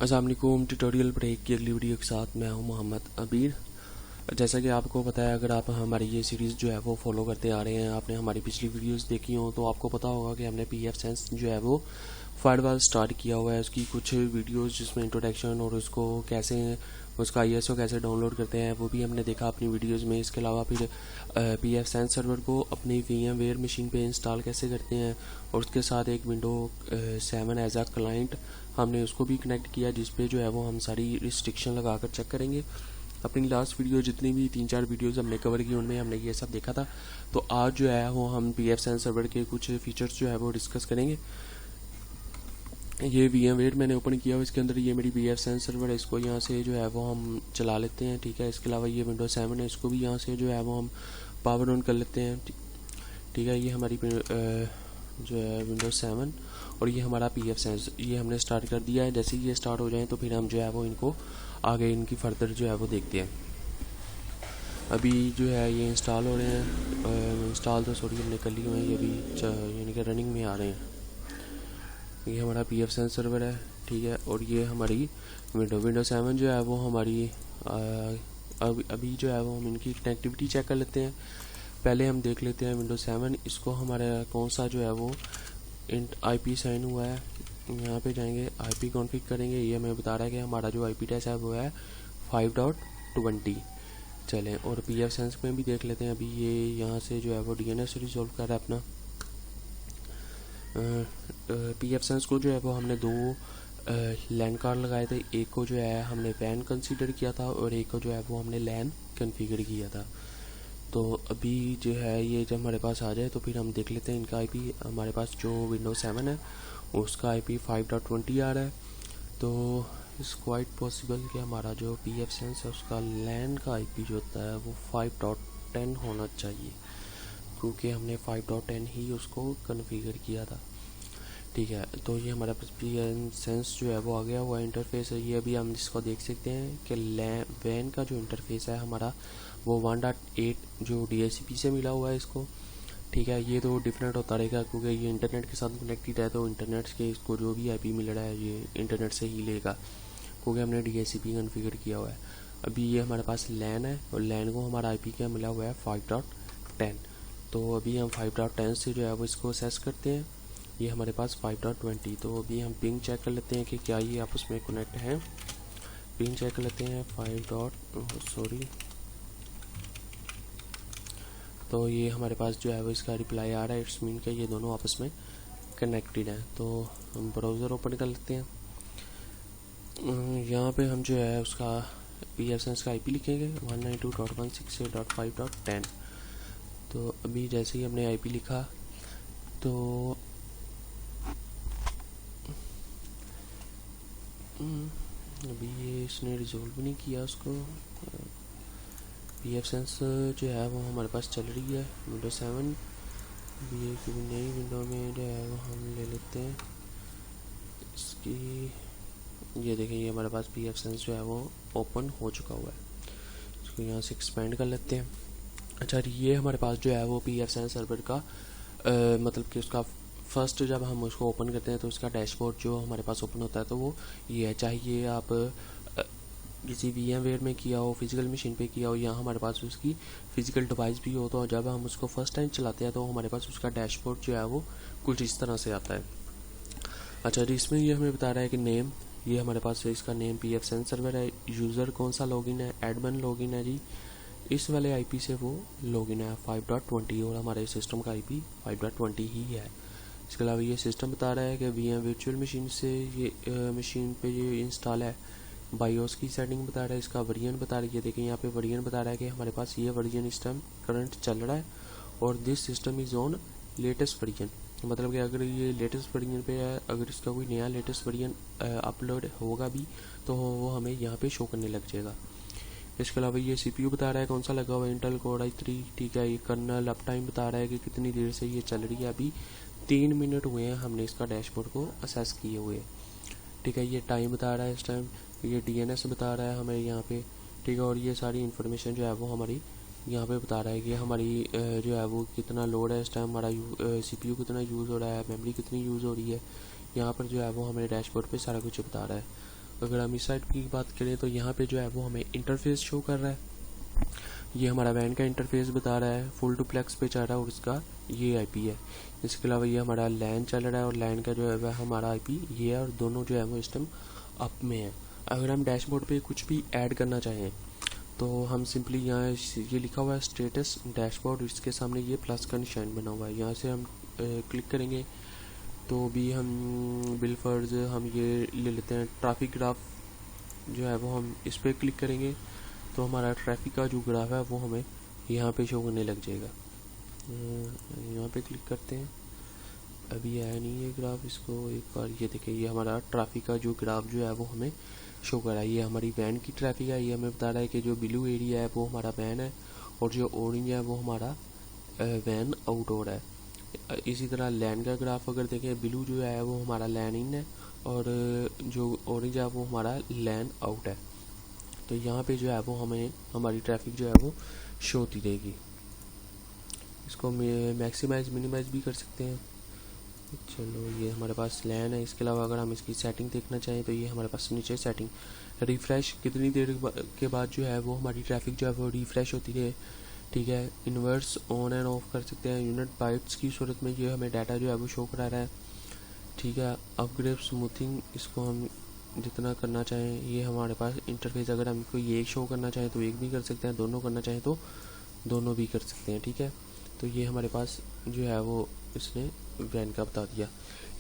अस्सलाम वालेकुम। Tutorial break की अगली वीडियो के साथ मैं हूं मोहम्मद अबीर। जैसा कि आपको पता है, अगर आप हमारी ये सीरीज़ जो है वो फॉलो करते आ रहे हैं, आपने हमारी पिछली वीडियोस देखी हो तो आपको पता होगा कि हमने पीएफ सेंस जो है वो फायरवॉल स्टार्ट किया हुआ है। उसकी कुछ वीडियोस जिसमें इंट्रोडक्शन और उसको कैसे उसका आईएसओ कैसे डाउनलोड करते हैं वो भी हमने देखा अपनी वीडियोस में। इसके अलावा फिर पीएफ सेंस सर्वर को अपनी VMware मशीन पे इंस्टॉल कैसे करते हैं, और उसके साथ एक विंडो 7 एज आ क्लाइंट हमने उसको भी कनेक्ट किया, जिस पे जो है वो हम सारी रिस्ट्रिक्शन लगा कर चेक करेंगे। अपनी लास्ट वीडियो जितनी भी 3-4 वीडियोस हमने कवर की उनमें हमने ये सब देखा था। तो आज जो है वो हम पीएफ सेंस सर्वर के कुछ फीचर्स जो है वो डिस्कस करेंगे। ये VMware मैंने ओपन किया हुआ, इसके अंदर ये मेरी पीएफ सेंस सर्वर है, इसको यहाँ से जो है वो हम चला लेते हैं। ठीक है, इसके अलावा ये विंडो 7 है, इसको भी यहाँ से जो है वो हम पावर ऑन कर लेते हैं। ठीक है, ये हमारी जो है विंडो 7 और ये हमारा पीएफ सेंस ये हमने स्टार्ट कर दिया है। जैसे ही ये स्टार्ट हो जाए तो फिर हम जो है वो इनको आगे इनकी फर्दर जो है वो देखते हैं। अभी जो है ये इंस्टॉल हो रहे हैं, इंस्टॉल तो सॉरी हमने कर लिए हुए हैं, ये भी यानी कि रनिंग में आ रहे हैं। ये हमारा पीएफ सेंस सर्वर है, ठीक है, और ये हमारी विंडो 7 जो है वो हमारी अभी जो है वो हम इनकी कनेक्टिविटी चेक कर लेते हैं। पहले हम देख लेते हैं विंडो 7, इसको हमारा कौन सा जो है वो IP साइन हुआ है। यहाँ पे जाएंगे, IP कॉन्फ़िग करेंगे, ये हमें बता रहा है कि हमारा जो IP एड्रेस है वो है 5.20। चलें और पीएफ सेंस में भी देख लेते हैं। अभी ये यहाँ से जो है वो DNS रिजॉल्व कर रहा है अपना। पीएफ सेंस को जो है वो हमने 2 लैन कार्ड लगाए थे, एक को जो है हमने वैन कंसीडर किया था और एक को जो है वो हमने लैन कन्फिगर किया था। तो अभी जो है ये जब हमारे पास आ जाए तो फिर हम देख लेते हैं इनका IP। हमारे पास जो विंडो 7 है उसका IP 5.20 आ रहा है, तो इट्स क्वाइट पॉसिबल कि हमारा जो पीएफ सेंस है उसका लैन का IP जो होता है वो 5.10 होना चाहिए, क्योंकि हमने 5.10 ही उसको कन्फिगर किया था। ठीक है, तो ये हमारा पीएफ सेंस जो है वो आ गया हुआ इंटरफेस है। ये अभी हम इसको देख सकते हैं कि वैन का जो इंटरफेस है हमारा वो 1.8 जो DHCP से मिला हुआ है इसको। ठीक है, ये तो डिफरेंट होता रहेगा क्योंकि ये इंटरनेट के साथ कनेक्टेड है, तो इंटरनेट के इसको जो भी IP मिल रहा है ये इंटरनेट से ही लेगा, क्योंकि हमने DHCP कन्फिगर किया हुआ है। अभी ये हमारे पास लैन है और लैन को हमारा IP क्या मिला हुआ है 5.10। तो अभी हम 5.10 से जो है वो इसको असेस करते हैं। ये हमारे पास 5.20, तो अभी हम पिंग चेक कर लेते हैं कि क्या ये आपस में कनेक्ट हैं। पिंग चेक कर लेते हैं 5. तो ये हमारे पास जो है वो इसका रिप्लाई आ रहा है, इट्स मीन कि ये दोनों आपस में कनेक्टेड हैं। तो हम ब्राउज़र ओपन कर लेते हैं। यहाँ पे हम जो है उसका पीएफ सेंस का IP लिखेंगे 192.168.5.10। तो अभी जैसे ही हमने IP लिखा तो अभी ये इसने रिजोल्व नहीं किया उसको। पीएफ सेंस जो है वो हमारे पास चल रही है विंडो 7। अभी एक नई विंडो में जो है वो हम ले लेते हैं इसकी। ये देखें, ये हमारे पास पीएफ सेंस जो है वो ओपन हो चुका हुआ है। इसको यहाँ से एक्सपेंड कर लेते हैं। अच्छा, ये हमारे पास जो है वो पीएफ सेंस सर्वर का मतलब कि उसका फर्स्ट जब हम उसको ओपन करते हैं तो उसका डैशबोर्ड जो हमारे पास ओपन होता है तो वो ये है। चाहिए आप किसी VMware में किया हो, फिजिकल मशीन पे किया हो, या हमारे पास उसकी फिजिकल डिवाइस भी हो, तो जब हम उसको फर्स्ट टाइम चलाते हैं तो हमारे पास उसका डैशबोर्ड जो है वो कुछ इस तरह से आता है। अच्छा, इसमें ये हमें बता रहा है कि नेम, ये हमारे पास इसका नेम पीएफ सेंस सर्वर है। यूज़र कौन सा लॉगिन है, एडमिन लॉगिन है जी, इस वाले IP से वो लॉगिन है 5.20 और हमारे सिस्टम का IP 5.20 ही है। इसके अलावा ये सिस्टम बता रहा है कि VM वर्चुअल मशीन से ये मशीन पे ये इंस्टॉल है। बायोस की सेटिंग बता रहा है, इसका वर्जन बता रही है। देखिए यहाँ पे वर्जन बता रहा है कि हमारे पास ये वर्जन इस टाइम करंट चल रहा है और this system is on latest version. मतलब कि अगर ये लेटेस्ट वर्जन पे है, अगर इसका कोई नया लेटेस्ट वर्जन अपलोड होगा भी तो वो हमें यहाँ पे शो करने लग जाएगा। इसके अलावा ये CPU बता रहा है कौन सा लगा हुआ है, इंटेल कोर i3। ठीक है, ये कर्नल अप टाइम बता रहा है कि कितनी देर से ये चल रही है। अभी 3 मिनट हुए हैं हमने इसका डैशबोर्ड को असेस किए हुए। ठीक है, ये टाइम बता रहा है इस टाइम, ये DNS बता रहा है हमें यहाँ पे। ठीक है, और ये सारी इन्फॉर्मेशन जो है वो हमारी यहाँ पे बता रहा है कि हमारी जो है वो कितना लोड है इस टाइम, हमारा CPU कितना यूज़ हो रहा है, मेमोरी कितनी यूज़ हो रही है। यहाँ पर जो है वो हमें डैशबोर्ड पे सारा कुछ बता रहा है। अगर हम इस साइड की बात करें तो यहाँ पे जो है वो हमें इंटरफेस शो कर रहा है। ये हमारा वैन का इंटरफेस बता रहा है, फुल डुप्लेक्स पे चल रहा है और इसका ये आईपी है। इसके अलावा ये हमारा लैन चल रहा है और लैन का जो है वह हमारा आईपी ये है और दोनों जो है वो इस टाइम अप में है। अगर हम डैशबोर्ड पे कुछ भी ऐड करना चाहें तो हम सिंपली यहाँ ये लिखा हुआ है स्टेटस डैशबोर्ड, इसके सामने ये प्लस का निशान बना हुआ है, यहाँ से हम क्लिक करेंगे तो भी हम बिलफर्ज हम ये ले लेते हैं ट्रैफिक ग्राफ जो है वो हम इस पर क्लिक करेंगे तो हमारा ट्रैफिक का जो ग्राफ है वो हमें यहाँ पे शो करने लग जाएगा। यहाँ पे क्लिक करते हैं, अभी आया नहीं है ग्राफ, इसको एक बार ये देखें, ये हमारा ट्रैफिक का जो ग्राफ जो है वो हमें शो कर रहा है। ये हमारी वैन की ट्रैफिक है, ये हमें बता रहा है कि जो ब्लू एरिया है वो हमारा वैन है और जो ऑरेंज है वो हमारा वैन आउटडोर है। इसी तरह लैन का ग्राफ अगर देखें, ब्लू जो है वो हमारा लैन इन है और जो ऑरेंज है वो हमारा लैन आउट है। तो यहाँ पे जो है वो हमें हमारी ट्रैफिक जो है वो शो होती रहेगी। इसको मैक्सिमाइज मिनिमाइज भी कर सकते हैं। चलो ये हमारे पास लैन है। इसके अलावा अगर हम इसकी सेटिंग देखना चाहें तो ये हमारे पास नीचे सेटिंग रिफ़्रेश कितनी देर के बाद जो है वो हमारी ट्रैफिक जो है वो रिफ़्रेश होती है। ठीक है, इन्वर्स ऑन एंड ऑफ कर सकते हैं। यूनिट बाइट्स की सूरत में ये हमें डाटा जो है वो शो करा रहा है। ठीक है, अपग्रेड स्मूथिंग इसको हम जितना करना चाहें, ये हमारे पास इंटरफेस अगर हमको ये एक शो करना चाहें तो एक भी कर सकते हैं, दोनों करना चाहें तो दोनों भी कर सकते हैं। ठीक है, तो ये हमारे पास जो है वो इसने वैन का बता दिया।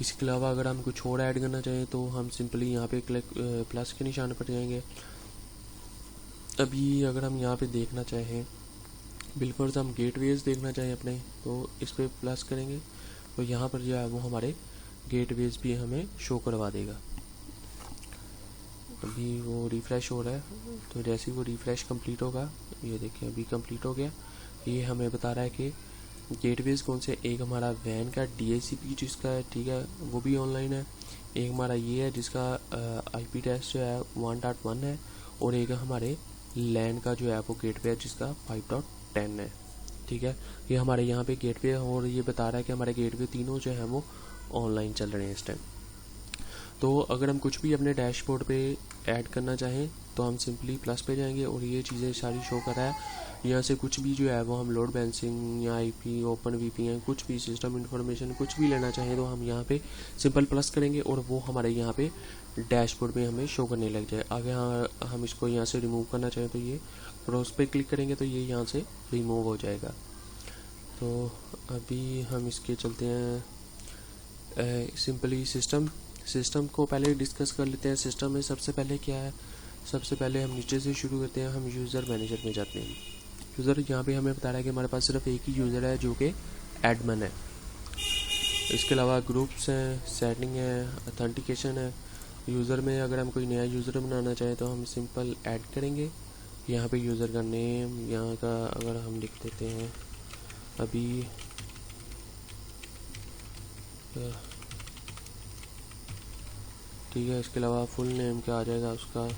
इसके अलावा अगर हम कुछ और ऐड करना चाहें तो हम सिंपली यहाँ पे प्लस के निशान पर जाएंगे। अभी अगर हम यहाँ पे देखना चाहें बिलफर्स हम गेटवेज देखना चाहें अपने तो इस पर प्लस करेंगे तो यहाँ पर जो है वो हमारे गेटवेज भी हमें शो करवा देगा। अभी वो रिफ़्रेश हो रहा है तो जैसे ही वो रिफ़्रेश कंप्लीट होगा, ये देखिए अभी कंप्लीट हो गया। ये हमें बता रहा है कि गेटवेज कौन से, एक हमारा वैन का DHCP जिसका है, ठीक है, वो भी ऑनलाइन है। एक हमारा ये है जिसका IP टेस्ट जो है 1.1 है और एक हमारे लैन का जो है वो गेटवे है जिसका 5.10 है। ठीक है, ये हमारे यहाँ पे गेटवे और ये बता रहा है कि हमारे गेटवे तीनों जो है वो ऑनलाइन चल रहे हैं इस टाइम। तो अगर हम कुछ भी अपने डैशबोर्ड पे ऐड करना चाहें तो हम सिंपली प्लस पे जाएंगे और ये चीज़ें सारी शो कर रहा है। यहाँ से कुछ भी जो है वो हम लोड बैलेंसिंग या IP ओपन VPN कुछ भी सिस्टम इन्फॉर्मेशन कुछ भी लेना चाहें तो हम यहाँ पे सिंपल प्लस करेंगे और वो हमारे यहाँ पे डैशबोर्ड में हमें शो करने लग जाए। आगे हम इसको यहाँ से रिमूव करना चाहें तो ये क्रॉस पे क्लिक करेंगे तो ये यहाँ से रिमूव हो जाएगा। तो अभी हम इसके चलते हैं सिंपली सिस्टम को पहले डिस्कस कर लेते हैं। सिस्टम में सबसे पहले क्या है, सबसे पहले हम नीचे से शुरू करते हैं, हम यूज़र मैनेजर में जाते हैं। यूज़र यहाँ पे हमें बता रहा है कि हमारे पास सिर्फ एक ही यूज़र है जो कि एडमिन है। इसके अलावा ग्रुप्स हैं, सेटिंग है, अथेंटिकेशन है। यूज़र में अगर हम कोई नया यूज़र बनाना चाहें तो हम सिंपल ऐड करेंगे। यहाँ पे यूज़र का नेम यहाँ का अगर हम लिख देते हैं अभी ठीक है। इसके अलावा फुल नेम क्या आ जाएगा उसका।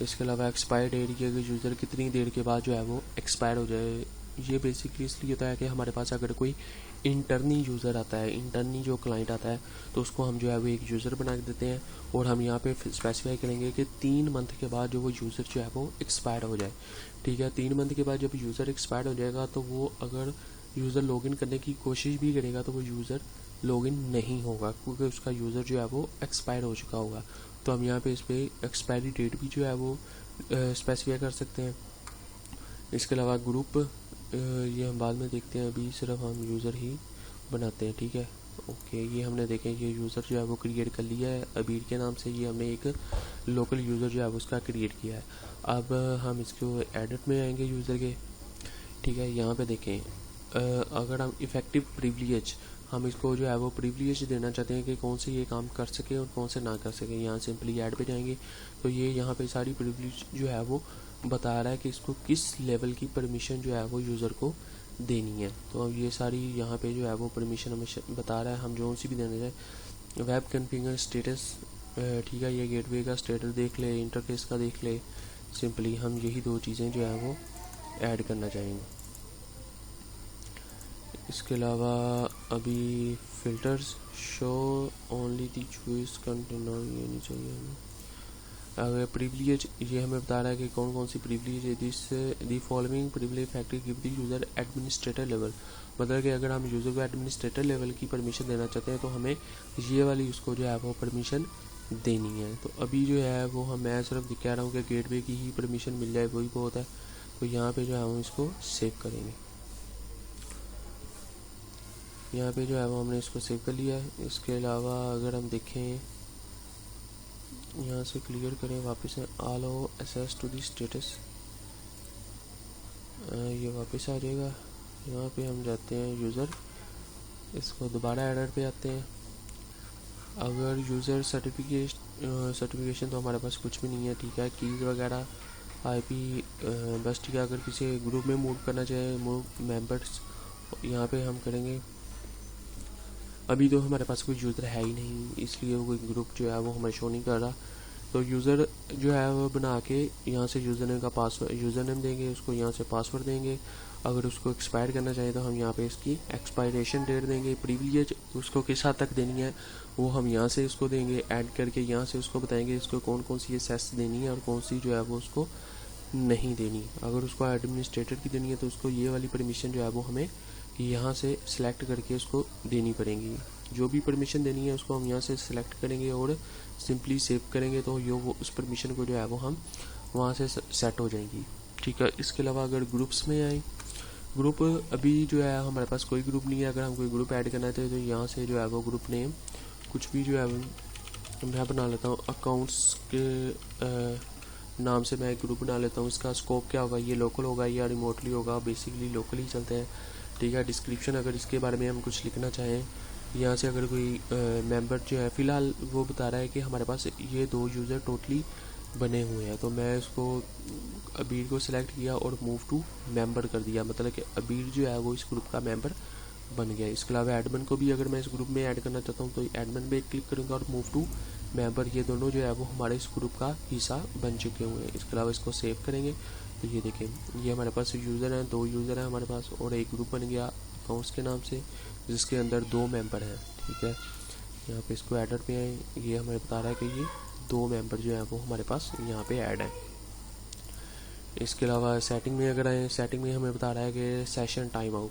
इसके अलावा एक्सपायर डेट की अगर यूज़र कितनी देर के बाद जो है वो एक्सपायर हो जाए। ये बेसिकली इसलिए होता है कि हमारे पास अगर कोई इंटरनी यूज़र आता है, इंटरनी जो क्लाइंट आता है तो उसको हम जो है वो एक यूज़र बना के देते हैं और हम यहाँ पे स्पेसिफाई करेंगे कि 3 मंथ के बाद जो वो यूज़र जो है वो एक्सपायर हो जाए। ठीक है, 3 मंथ के बाद जब यूज़र एक्सपायर हो जाएगा तो वो अगर यूज़र लॉगिन करने की कोशिश भी करेगा तो वो यूज़र लॉगिन नहीं होगा क्योंकि उसका यूज़र जो है वो एक्सपायर हो चुका होगा। तो हम यहाँ पे इस पर एक्सपायरी डेट भी जो है वो स्पेसिफाई कर सकते हैं। इसके अलावा ग्रुप ये हम बाद में देखते हैं, अभी सिर्फ हम यूज़र ही बनाते हैं। ठीक है, ओके, ये हमने देखें ये यूज़र जो है वो क्रिएट कर लिया है अबीर के नाम से। ये हमने एक लोकल यूज़र जो है वो उसका क्रिएट किया है। अब हम इसको एडिट में आएंगे यूज़र के। ठीक है, यहाँ पे देखें अगर हम इफ़ेक्टिव प्रिविलेज हम इसको जो है वो प्रिविलेज देना चाहते हैं कि कौन से ये काम कर सके और कौन से ना कर सके। यहाँ सिंपली ऐड पे जाएंगे तो ये यहाँ पे सारी प्रिविलेज जो है वो बता रहा है कि इसको किस लेवल की परमिशन जो है वो यूज़र को देनी है। तो अब ये सारी यहाँ पे जो है वो परमिशन हमें बता रहा है, हम जो सी भी देना चाहें। वेब कॉन्फ़िगर स्टेटस, ठीक है, ये गेटवे का स्टेटस देख ले, इंटरफेस का देख ले। सिंपली हम यही 2 चीज़ें जो है वो ऐड करना चाहेंगे। इसके अलावा अभी filters show only the choose content, ये नहीं चाहिए हमें। अगर प्रिविलेज, ये हमें बता रहा है कि कौन कौन सी प्रिविलेज है। This the following privilege factory give the user administrator level, मतलब कि अगर हम यूज़र को एडमिनिस्ट्रेटर लेवल की परमिशन देना चाहते हैं तो हमें ये वाली उसको जो है वो परमिशन देनी है। तो अभी जो है वो मैं सिर्फ कह रहा हूँ कि गेटवे की ही परमिशन मिल जाए वही बहुत है। तो यहाँ पे जो है हम इसको सेव करेंगे। यहाँ पे जो है वो हमने इसको सेव कर लिया है। इसके अलावा अगर हम देखें, यहाँ से क्लियर करें वापस से, allow access to the status, ये वापस आ जाएगा। यहाँ पे हम जाते हैं यूज़र, इसको दोबारा एडिट पे आते हैं। अगर यूज़र सर्टिफिकेशन तो हमारे पास कुछ भी नहीं है, ठीक है। कीज़ वगैरह आईपी बस, ठीक है। अगर किसी ग्रुप में मूव करना चाहे, मूव मेंबर्स, यहाँ पे हम करेंगे। अभी तो हमारे पास कोई यूज़र है ही नहीं, इसलिए वो कोई ग्रुप जो है वो हमें शो नहीं कर रहा। तो यूज़र जो है वो बना के यहाँ से यूज़र नेम का पासवर्ड, यूज़र नेम देंगे उसको, यहाँ से पासवर्ड देंगे। अगर उसको एक्सपायर करना चाहिए तो हम यहाँ पे इसकी एक्सपायरेशन डेट देंगे। प्रिविलेज उसको किस हद तक देनी है वो हम यहाँ से इसको देंगे ऐड करके, यहाँ से उसको बताएंगे इसको कौन कौन सी एसेस देनी है और कौन सी जो है वो उसको नहीं देनी। अगर उसको एडमिनिस्ट्रेटर की देनी है तो उसको ये वाली परमिशन जो है वो हमें यहाँ से सिलेक्ट करके उसको देनी पड़ेगी। जो भी परमिशन देनी है उसको हम यहाँ से सिलेक्ट करेंगे और सिंपली सेव करेंगे तो वो उस परमिशन को जो है वो हम वहाँ से सेट हो जाएंगी, ठीक है। इसके अलावा अगर ग्रुप्स में आए, ग्रुप अभी जो है हमारे पास कोई ग्रुप नहीं है। अगर हम कोई ग्रुप ऐड करना चाहते तो यहाँ से जो है वो ग्रुप नेम कुछ भी जो है मैं बना लेता हूँ, अकाउंट्स के नाम से मैं एक ग्रुप बना लेता हूँ। इसका स्कोप क्या होगा, ये लोकल होगा या रिमोटली होगा, बेसिकली लोकल ही चलते हैं, ठीक है। डिस्क्रिप्शन अगर इसके बारे में हम कुछ लिखना चाहें, यहाँ से अगर कोई मेंबर जो है, फ़िलहाल वो बता रहा है कि हमारे पास ये 2 यूज़र टोटली बने हुए हैं, तो मैं इसको अबीर को सिलेक्ट किया और मूव टू मेंबर कर दिया, मतलब कि अबीर जो है वो इस ग्रुप का मेंबर बन गया। इसके अलावा एडमिन को भी अगर मैं इस ग्रुप में ऐड करना चाहता हूँ तो एडमिन पे क्लिक करूँगा और मूव टू मेंबर, ये दोनों जो है वो हमारे इस ग्रुप का हिस्सा बन चुके हुए हैं। इसके अलावा इसको सेव करेंगे तो ये देखें, ये हमारे पास यूज़र हैं, 2 यूज़र हैं हमारे पास और एक ग्रुप बन गया अकाउंट्स के नाम से जिसके अंदर 2 मेंबर हैं, ठीक है। यहाँ पे इसको एडर पे आए, ये हमें बता रहा है कि ये 2 मेंबर जो हैं वो हमारे पास यहाँ पे ऐड हैं। इसके अलावा सेटिंग में अगर आए, सेटिंग में हमें बता रहा है कि session time out.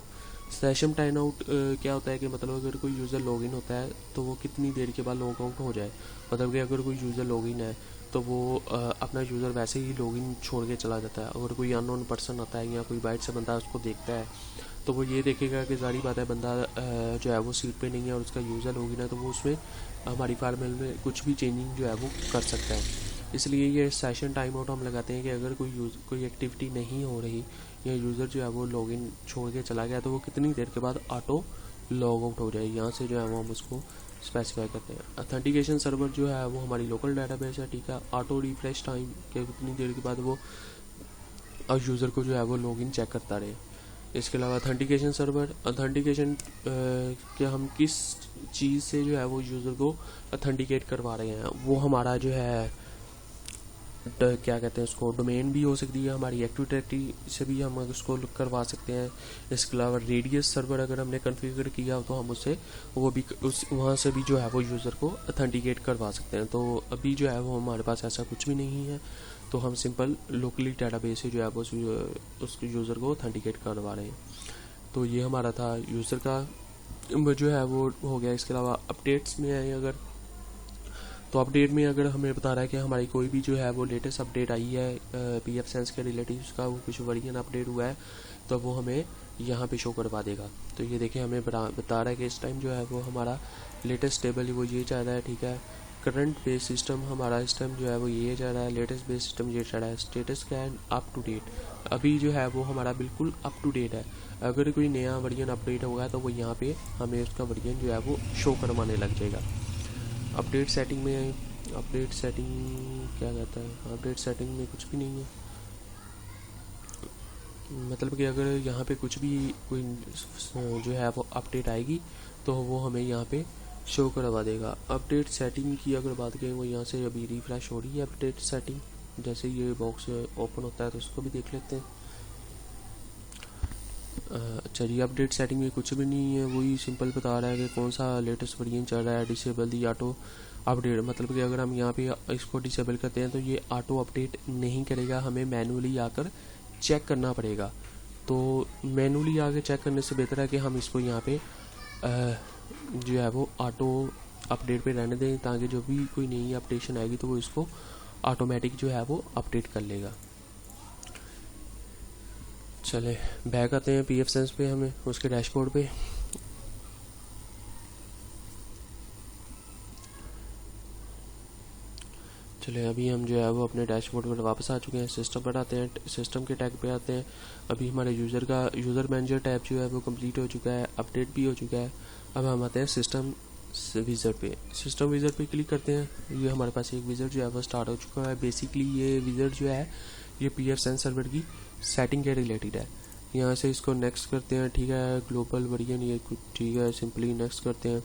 Session time out क्या होता है कि मतलब अगर कोई यूज़र लॉगिन होता है तो वो कितनी देर के बाद लॉग आउट हो जाए, मतलब कि अगर कोई यूज़र लॉगिन है तो वो अपना यूज़र वैसे ही लॉगिन छोड़ के चला जाता है। अगर कोई अननोन पर्सन आता है या कोई बाइट से बंदा उसको देखता है तो वो ये देखेगा कि सारी बात है बंदा जो है वो सीट पे नहीं है और उसका यूज़र लॉगिन है, तो वो उसमें हमारी फार्मेल में कुछ भी चेंजिंग जो है वो कर सकता है। इसलिए ये सेशन टाइम आउट हम लगाते हैं कि अगर कोई एक्टिविटी नहीं हो रही या यूज़र जो है वो लॉगिन छोड़ के चला गया तो वो कितनी देर के बाद ऑटो लॉग आउट हो जाए, यहाँ से जो है वो हम उसको स्पेसिफाई करते हैं। ऑथेंटिकेशन सर्वर जो है वो हमारी लोकल डाटाबेस है, ठीक है। ऑटो रिफ्रेश टाइम के कितनी देर के बाद वो यूज़र को जो है वो लॉगिन चेक करता रहे। इसके अलावा ऑथेंटिकेशन सर्वर, ऑथेंटिकेशन कि हम किस चीज़ से जो है वो यूज़र को ऑथेंटिकेट करवा रहे हैं, वो हमारा जो है क्या कहते हैं उसको, डोमेन भी हो सकती है हमारी, एक्टिव डायरेक्टरी से भी हम उसको करवा सकते हैं। इसके अलावा रेडियस सर्वर अगर हमने कॉन्फ़िगर किया तो हम उससे वो भी वहाँ से भी जो है वो यूज़र को ऑथेंटिकेट करवा सकते हैं। तो अभी जो है वो हमारे पास ऐसा कुछ भी नहीं है, तो हम सिंपल लोकली डाटाबेस से जो है वो उस यूज़र को ऑथेंटिकेट करवा रहे हैं। तो ये हमारा था यूज़र का जो है वो हो गया। इसके अलावा अपडेट्स में आए अगर, तो अपडेट में अगर हमें बता रहा है कि हमारी कोई भी जो है वो लेटेस्ट अपडेट आई है PF सेंस के रिलेटिव का, वो कुछ वर्जन अपडेट हुआ है तो वो हमें यहाँ पे शो करवा देगा। तो ये देखिए हमें बता रहा है कि इस टाइम जो है वो हमारा लेटेस्ट टेबल वो ये चाह रहा है, ठीक है। करंट बेस सिस्टम हमारा इस टाइम जो है वो ये चाह रहा है, लेटेस्ट बेस सिस्टम ये चाह रहा है, स्टेटस क्या है अप टू डेट, अभी जो है वो हमारा बिल्कुल अप टू डेट है। अगर कोई नया वर्जन अपडेट होगा तो वो यहाँ पे हमें उसका वर्जन जो है वो शो करवाने लग जाएगा। अपडेट सेटिंग में, अपडेट सेटिंग क्या कहता है, अपडेट सेटिंग में कुछ भी नहीं है, मतलब कि अगर यहाँ पे कुछ भी कोई जो है वो अपडेट आएगी तो वो हमें यहाँ पे शो करवा देगा। अपडेट सेटिंग की अगर बात करें, वो यहाँ से अभी रिफ्रेश हो रही है अपडेट सेटिंग, जैसे ये बॉक्स ओपन होता है तो उसको भी देख लेते हैं। अच्छा जी, अपडेट सेटिंग में कुछ भी नहीं है, वही सिंपल बता रहा है कि कौन सा लेटेस्ट वर्जन चल रहा है। डिसेबल दी ऑटो अपडेट, मतलब कि अगर हम यहाँ पे इसको डिसेबल करते हैं तो ये ऑटो अपडेट नहीं करेगा, हमें मैनुअली आकर चेक करना पड़ेगा। तो मैनुअली आके चेक करने से बेहतर है कि हम इसको यहाँ पे जो है वो ऑटो अपडेट पे रहने दें, ताकि जो भी कोई नई अपडेशन आएगी तो वो इसको ऑटोमेटिक जो है वो अपडेट कर लेगा। चले बैक आते हैं पीएफ सेंस पे, हमें उसके डैशबोर्ड पे। चले अभी हम जो है वो अपने डैशबोर्ड पर वापस आ चुके हैं। सिस्टम पर आते हैं, सिस्टम के टैग पे आते हैं। अभी हमारे यूज़र मैनेजर टैब जो है वो कंप्लीट हो चुका है, अपडेट भी हो चुका है। अब हम आते हैं सिस्टम विज़र पे। सिस्टम विज़र पे क्लिक करते हैं। ये हमारे पास एक विज़र जो है वो स्टार्ट हो चुका है। बेसिकली ये विज़र जो है ये पीएफ सेंस सर्वर की सेटिंग के रिलेटेड है। यहाँ से इसको नेक्स्ट करते हैं, ठीक है। ग्लोबल वर्जन ये कुछ ठीक है, सिंपली नेक्स्ट करते हैं।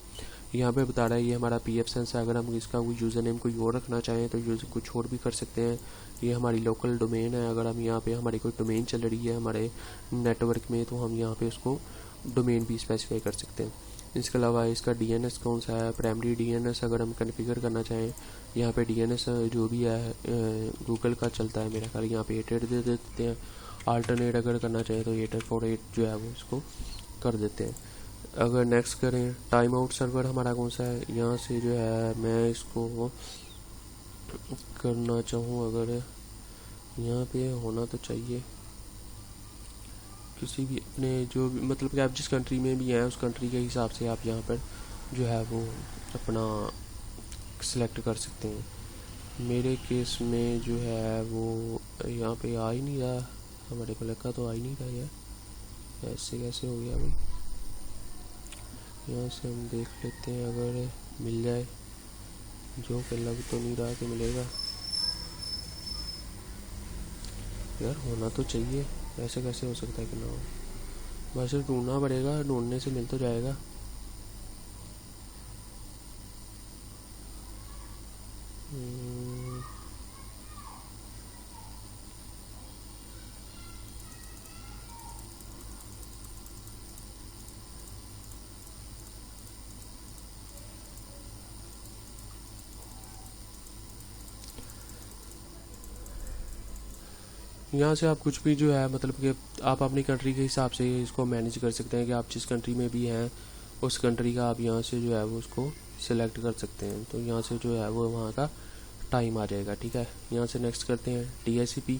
यहाँ पे बता रहा है ये हमारा पीएफ सेंस है। अगर हम इसका कोई यूज़र नेम कोई और रखना चाहें तो यूज़र कुछ और भी कर सकते हैं। ये हमारी लोकल डोमेन है। अगर हम यहाँ पे हमारी कोई डोमेन चल रही है हमारे नेटवर्क में तो हम यहाँ पे उसको डोमेन भी स्पेसिफाई कर सकते हैं। इसके अलावा इसका डीएनएस कौन सा है, प्राइमरी डीएनएस अगर हम कन्फिगर करना चाहें, यहाँ पे डीएनएस जो भी है गूगल का चलता है मेरा ख्याल, यहाँ पे 88 दे देते हैं। अल्टरनेट अगर करना चाहें तो 848 जो है वो इसको कर देते हैं। अगर नेक्स्ट करें टाइम आउट सर्वर हमारा कौन सा है, यहाँ से जो है मैं इसको करना चाहूँ, अगर यहाँ पे होना तो चाहिए किसी भी अपने जो भी, मतलब कि आप जिस कंट्री में भी हैं उस कंट्री के हिसाब से आप यहाँ पर जो है वो अपना सिलेक्ट कर सकते हैं। मेरे केस में जो है वो यहाँ पे आ ही नहीं रहा, हमारे को लगा तो आ ही नहीं रहा यार, ऐसे कैसे हो गया भाई। यहाँ से हम देख लेते हैं अगर मिल जाए, जो कि लग तो नहीं रहा कि मिलेगा यार, होना तो चाहिए, ऐसे कैसे हो सकता है कि ना हो। बस ढूंढना पड़ेगा, ढूंढने से मिल तो जाएगा। यहाँ से आप कुछ भी जो है मतलब कि आप अपनी कंट्री के हिसाब से इसको मैनेज कर सकते हैं कि आप जिस कंट्री में भी हैं उस कंट्री का आप यहाँ से जो है वो उसको सिलेक्ट कर सकते हैं। तो यहाँ से जो है वो वहाँ का टाइम आ जाएगा, ठीक है। यहाँ से नेक्स्ट करते हैं DHCP।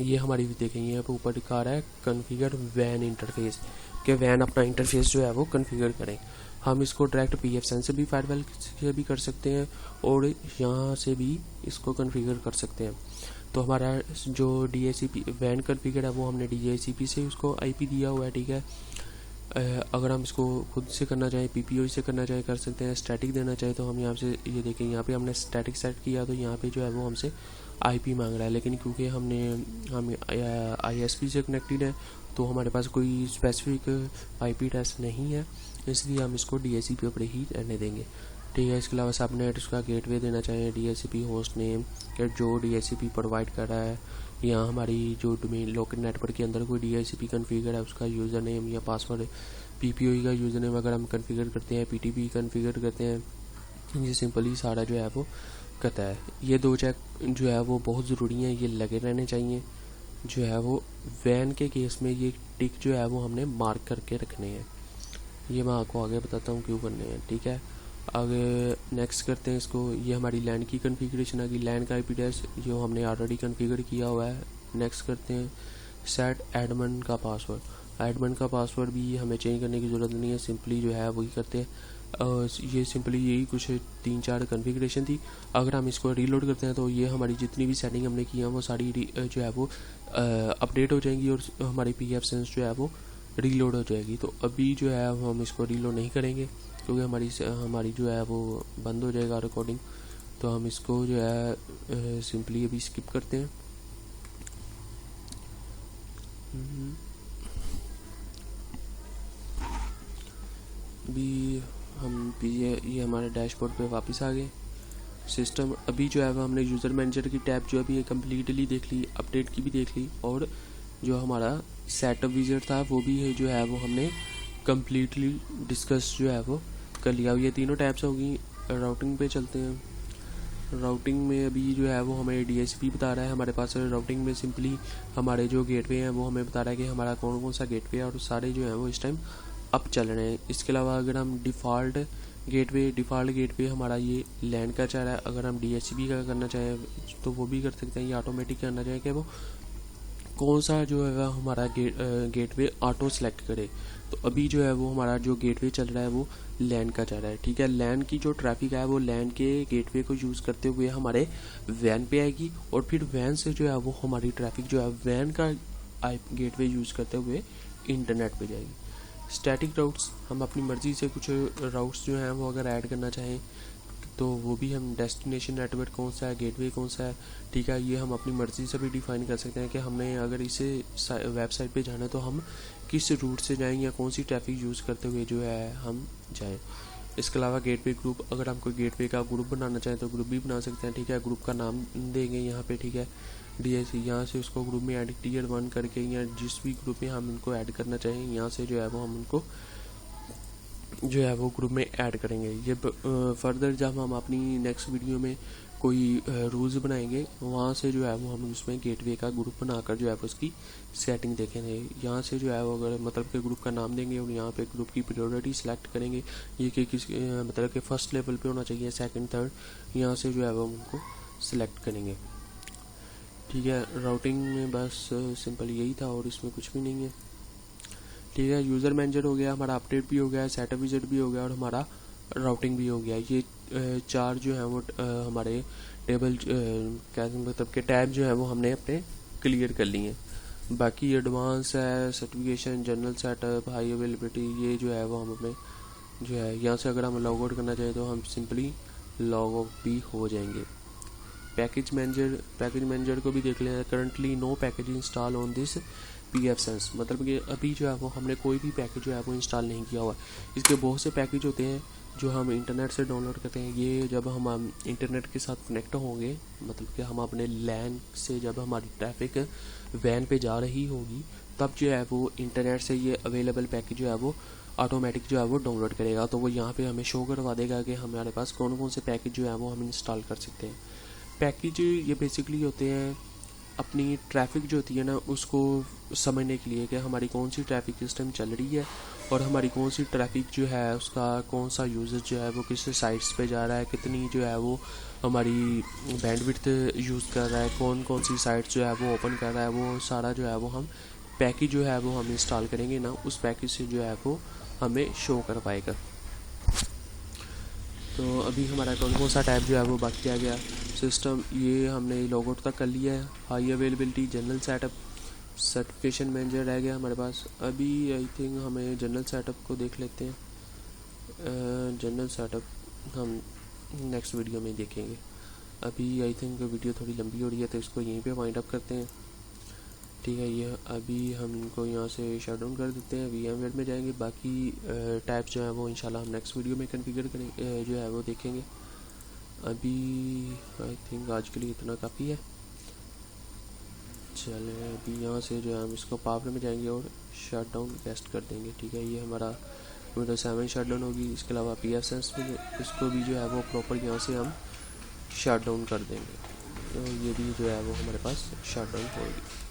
ये हमारी भी देखेंगे यहाँ पर ऊपर दिखा रहा है कन्फिगर वैन इंटरफेस, कि वैन अपना इंटरफेस जो है वो कन्फिगर करें। हम इसको डायरेक्ट पीएफ सेंस से भी फायरवॉल से भी कर सकते हैं और यहाँ से भी इसको कन्फिगर कर सकते हैं। तो हमारा जो DHCP वैन कन्फिगर है वो हमने DHCP से उसको IP दिया हुआ है, ठीक है। अगर हम इसको खुद से करना चाहें, PPO से करना चाहें कर सकते हैं। स्टैटिक देना चाहे तो हम यहाँ से ये देखें, यहाँ पे हमने स्टैटिक सेट किया तो यहाँ पे जो है वो हमसे IP मांग रहा है, लेकिन क्योंकि हम ISP से कनेक्टेड है तो हमारे पास कोई स्पेसिफिक IP एड्रेस नहीं है, इसलिए हम इसको DHCP पर ही रहने देंगे, ठीक है। इसके अलावा सबनेट उसका गेटवे देना चाहिए, DHCP होस्ट नेम जो DHCP प्रोवाइड कर रहा है। यहाँ हमारी जो डोमेन लोकल नेटवर्क के अंदर कोई DHCP कन्फिगर है उसका यूज़र नेम या पासवर्ड, PPOE का यूज़र नेम अगर हम कन्फिगर करते हैं, PTP कन्फिगर करते हैं, ये सिंपली सारा जो है वो करता है। ये दो चेक जो है वो बहुत ज़रूरी हैं, ये लगे रहने चाहिए। जो है वो वैन के केस में ये टिक जो है वो हमने मार्क करके रखने हैं, ये मैं आपको आगे बताता हूँ क्यों करने हैं, ठीक है। आगे नेक्स्ट करते हैं इसको। ये हमारी लैंड की कन्फिगरेशन आ गई, लैंड का IP एड्रेस जो हमने ऑलरेडी कन्फिगर किया हुआ है। नेक्स्ट करते हैं सेट एडमिन का पासवर्ड। एडमिन का पासवर्ड भी हमें चेंज करने की ज़रूरत नहीं है, सिंपली जो है वही करते हैं। ये सिंपली यही कुछ 3-4 कन्फिगरेशन थी। अगर हम इसको रीलोड करते हैं तो ये हमारी जितनी भी सेटिंग हमने की है वो सारी जो है वो अपडेट हो जाएंगी और हमारी पीएफ सेंस जो है वो रीलोड हो जाएगी। तो अभी जो है हम इसको रीलोड नहीं करेंगे क्योंकि हमारी जो है वो बंद हो जाएगा रिकॉर्डिंग। तो हम इसको जो है सिंपली अभी स्किप करते हैं। अभी हम ये हमारे डैशबोर्ड पे वापस आ गए। सिस्टम अभी जो है वो हमने यूज़र मैनेजर की टैब जो अभी कम्प्लीटली देख ली, अपडेट की भी देख ली और जो हमारा सेटअप विजिट था वो भी है जो है वो हमने कम्प्लीटली डिस्कस जो है वो कर लिया। ये तीनों टैब्स होगी। राउटिंग पे चलते हैं। राउटिंग में अभी जो है वो हमें DHCP बता रहा है हमारे पास। राउटिंग में सिंपली हमारे जो गेटवे हैं वो हमें बता रहा है कि हमारा कौन कौन सा गेटवे है और सारे जो है वो इस टाइम अप चल रहे हैं। इसके अलावा अगर हम डिफ़ॉल्ट गेटवे हमारा ये लैंड का चाह रहा है। अगर हम DHCP का करना चाहें तो वो भी कर सकते हैं। ये ऑटोमेटिक करना चाहें कि वो कौन सा जो है हमारा गेटवे ऑटो सेलेक्ट करे। तो अभी जो है वो हमारा जो गेटवे चल रहा है वो लैन का चल रहा है। ठीक है, लैन की जो ट्रैफिक है वो लैन के गेटवे को यूज़ करते हुए हमारे वैन पे आएगी और फिर वैन से जो है वो हमारी ट्रैफिक जो है वैन का गेटवे यूज़ करते हुए इंटरनेट पे जाएगी। स्टैटिक राउट्स हम अपनी मर्ज़ी से कुछ राउट्स जो हैं वो अगर ऐड करना चाहें तो वो भी हम डेस्टिनेशन नेटवर्क कौन सा है, गेटवे कौन सा है, ठीक है, ये हम अपनी मर्ज़ी से भी डिफ़ाइन कर सकते हैं कि हमने अगर इसे वेबसाइट पे जाना है तो हम किस रूट से जाएंगे या कौन सी ट्रैफिक यूज़ करते हुए जो है हम जाएं। इसके अलावा गेटवे ग्रुप, अगर हम कोई गेटवे का ग्रुप बनाना चाहें तो ग्रुप भी बना सकते हैं। ठीक है, ग्रुप का नाम देंगे यहाँ पे। ठीक है, DHC यहाँ से उसको ग्रुप में ऐड Tier 1 करके या जिस भी ग्रुप में हम इनको ऐड करना चाहें यहाँ से जो है वो हम उनको जो है वो ग्रुप में ऐड करेंगे। ये फर्दर जब हम अपनी नेक्स्ट वीडियो में कोई रूल्स बनाएंगे वहाँ से जो है वो हम उसमें गेटवे का ग्रुप बनाकर जो है वो उसकी सेटिंग देखेंगे। यहाँ से जो है वो अगर मतलब के ग्रुप का नाम देंगे और यहाँ पे ग्रुप की प्रायोरिटी सिलेक्ट करेंगे, ये कि किस मतलब के फर्स्ट लेवल पे होना चाहिए, सेकंड थर्ड, यहाँ से जो है वो उनको सिलेक्ट करेंगे। ठीक है, राउटिंग में बस सिंपल यही था और इसमें कुछ भी नहीं है। ठीक है, यूज़र मैनेजर हो गया, हमारा अपडेट भी हो गया, सेटअप विजिट भी हो गया और हमारा राउटिंग भी हो गया। ये चार जो है वो हमारे टेबल क्या मतलब के टैब जो है वो हमने अपने क्लियर कर लिए हैं। बाकी एडवांस है, certification, general setup, high availability, ये जो है वो हम अपने जो है यहाँ से अगर हम लॉग आउट करना चाहें तो हम सिंपली लॉग आउट भी हो जाएंगे। पैकेज मैनेजर को भी देख लें। Currently no package install on this PFSense, मतलब कि अभी जो है वो हमने कोई भी पैकेज जो है वो इंस्टॉल नहीं किया हुआ। इसके बहुत से पैकेज होते हैं जो हम इंटरनेट से डाउनलोड करते हैं। ये जब हम इंटरनेट के साथ कनेक्ट होंगे, मतलब कि हम अपने लैन से जब हमारी ट्रैफिक वैन पे जा रही होगी तब जो है वो इंटरनेट से ये अवेलेबल पैकेज जो है वो ऑटोमेटिक जो है वो डाउनलोड करेगा। तो वो यहाँ पे हमें शो करवा देगा कि हमारे पास कौन कौन से पैकेज जो है वो हम इंस्टॉल कर सकते हैं। पैकेज ये बेसिकली होते हैं अपनी ट्रैफिक जो होती है ना उसको समझने के लिए कि हमारी कौन सी ट्रैफिक इस टाइम चल रही है और हमारी कौन सी ट्रैफिक जो है उसका कौन सा यूज़र जो है वो किस साइट्स पे जा रहा है, कितनी जो है वो हमारी बैंडविड्थ यूज़ कर रहा है, कौन कौन सी साइट जो है वो ओपन कर रहा है, वो सारा जो है वो हम पैकेज जो है वो हम इंस्टॉल करेंगे ना, उस पैकेज से जो है वो हमें शो कर पाएगा। तो अभी हमारा कौन सा टैब जो है वो बाकी रह गया। सिस्टम ये हमने लॉग आउट तक कर लिया है। High availability, general setup, certification manager रह गया हमारे पास। अभी आई थिंक हमें जनरल सेटअप को देख लेते हैं। जनरल सेटअप हम नेक्स्ट वीडियो में देखेंगे। अभी आई थिंक वीडियो थोड़ी लंबी हो रही है तो इसको यहीं पे वाइंड अप करते हैं। ठीक है, ये अभी हम इनको यहाँ से शट डाउन कर देते हैं, VMware में जाएंगे। बाकी टैब्स जो है वो इंशाल्लाह हम नेक्स्ट वीडियो में कॉन्फ़िगर करेंगे जो है वो देखेंगे। अभी आई थिंक आज के लिए इतना काफ़ी है। चले अभी यहाँ से जो है हम इसको पावर में जाएंगे और शट डाउन रेस्ट कर देंगे। ठीक है, ये हमारा Windows 7 शट डाउन होगी। इसके अलावा PFSense में इसको भी जो है वो प्रॉपर यहाँ से हम शट डाउन कर देंगे, तो ये भी जो है वो हमारे पास शट डाउन होगी।